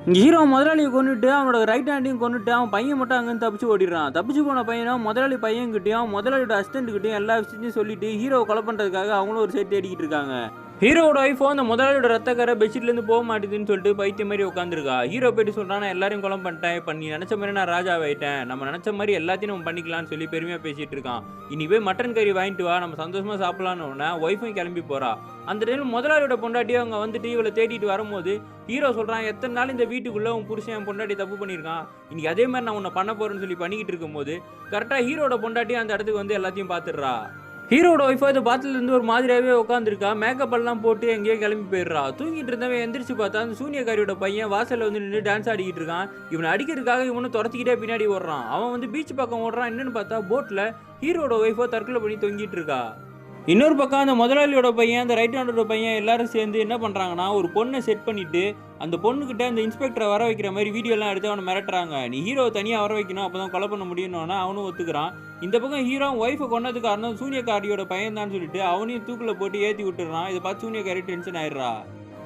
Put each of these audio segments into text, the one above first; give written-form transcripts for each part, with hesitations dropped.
இங்கே ஹீரோ முதலாளியை கொண்டுட்டு அவனோட ரைட் ஹேண்டையும் கொண்டுட்டு அவன் பையன் மட்டும் அங்கேருந்து தப்பிச்சு ஓடிடுறான். தப்பிச்சு போன பையனும் முதலாளி பையன்கிட்டையும் முதலாளியோட அசிஸ்டன்ட்கிட்டையும் எல்லா விஷயத்தையும் சொல்லிட்டு ஹீரோவை கொலை பண்ணுறதுக்காக அவங்களும் ஒரு சைட் தேடிக்கிட்டு இருக்காங்க. ஹீரோட ஒய்ஃபோ அந்த முதலாளியோட ரத்தக்கரை பெட்ஷீட்லேருந்து போக மாட்டேதுன்னு சொல்லிட்டு பைத்திய மாதிரி உட்காந்துருக்கா. ஹீரோ போயிட்டு சொல்கிறான், நான் எல்லாரையும் கொலை பண்ணிட்டேன், இப்போ நீ நினச்ச மாதிரி நான் ராஜாவாயிட்டேன், நம்ம நினச்ச மாதிரி எல்லாத்தையும் நம்ம பண்ணிக்கலாம்னு சொல்லி பெருமையாக பேசிகிட்டு இருக்கான். இனி போய் மட்டன் கறி வாங்கிட்டு வா, நம்ம சந்தோஷமாக சாப்பிட்லான்னு உடனே ஒய்ஃபும் கிளம்பி போகிறா. அந்த டைம் முதலாளியோட பொண்டாட்டியோ அவங்க வந்துட்டு இவளை தேடிட்டு வரும்போது ஹீரோ சொல்கிறான், எத்தனை நாள் இந்த வீட்டுக்குள்ளே உன் புருஷன் என் பொண்டாட்டி தப்பு பண்ணியிருக்கான், இன்னைக்கு அதே மாதிரி நான் உன்னை பண்ண போகிறேன்னு சொல்லி பண்ணிக்கிட்டு இருக்கும்போது கரெக்டாக ஹீரோட பொண்டாட்டி அந்த இடத்துக்கு வந்து எல்லாத்தையும் பார்த்துடுறா. ஹீரோட ஒய்ஃபை அதை பார்த்துலேருந்து ஒரு மாதிரியாகவே உட்காந்துருக்கா. மேக்கப் எல்லாம் போட்டு எங்கேயோ கிளம்பி போயிடுறா. தூங்கிட்டு இருந்தவன் எந்திரிச்சு பார்த்தா அந்த சூனியக்காரியோட பையன் வாசலில் வந்து நின்று டான்ஸ் ஆடிக்கிட்டு இருக்கான். இவனை அடிக்கிறதுக்காக இவனும் துரத்திக்கிட்டே பின்னாடி ஓடுறான். அவன் வந்து பீச் பக்கம் ஓடுறான். என்னன்னு பார்த்தா போட்டில் ஹீரோட ஒய்ஃபை தற்கொலை பண்ணி தொங்கிட்டு இருக்கா. இன்னொரு பக்கம் அந்த முதலாளியோட பையன் அந்த ரைட் ஹேண்டோட பையன் எல்லாரும் சேர்ந்து என்ன பண்ணுறாங்கன்னா, ஒரு பொண்ணை செட் பண்ணிவிட்டு அந்த பொண்ணுக்கிட்ட அந்த இன்ஸ்பெக்டரை வர வைக்கிற மாதிரி வீடியோலாம் எடுத்து அவனை மிரட்டுறாங்க. நீ ஹீரோவை தனியாக வர வைக்கணும், அப்போ தான் கொலை பண்ண முடியும்னு அவனும் ஒத்துக்கிறான். இந்த பக்கம் ஹீரோ ஒய்ஃபை கொண்டதுக்கு காரணம் சூனியக்காரியோட பையன் தான் சொல்லிட்டு அவனையும் தூக்கில் போட்டு ஏற்றி விட்டுறான். இதை பார்த்து சூனியக்காரி டென்ஷன் ஆயிடுறா.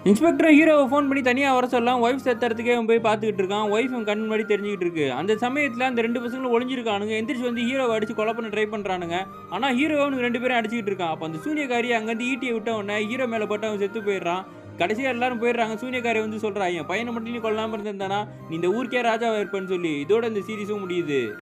இன்ஸ்பெக்டர் ஹீரோவை ஃபோன் பண்ணி தனியாக வர சொல்லலாம். ஒய்ஃப் செத்துறதுக்கே அவன் போய் பார்த்துக்கிட்டு இருக்கான். ஒய்ஃப் கண் முன்னாடி தெரிஞ்சுக்கிட்டு இருக்கு. அந்த சமயத்தில் அந்த ரெண்டு பசங்களும் ஒளிஞ்சிருக்கானுங்க. எந்திரிச்சு வந்து ஹீரோவை அடிச்சு கொலை பண்ண ட்ரை பண்ணுறானுங்க. ஆனால் ஹீரோவை அவனுக்கு ரெண்டு பேரும் அடிச்சுக்கிட்டு இருக்கான். அப்போ அந்த சூனியக்காரி அங்கேருந்து ஈட்டியை விட்ட உடனே ஹீரோ மேலே போட்டு அவன் செத்து போயிடுறான். கடைசியாக எல்லாரும் போயிடுறாங்க. சூனியக்காரி வந்து சொல்கிறா, என் பையனை மட்டும் நீ கொல்லாமல் இருந்திருந்தானா நீ இந்த ஊருக்கே ராஜாவாக இருப்பேன்னு சொல்லி. இதோட இந்த சீரீஸும் முடியுது.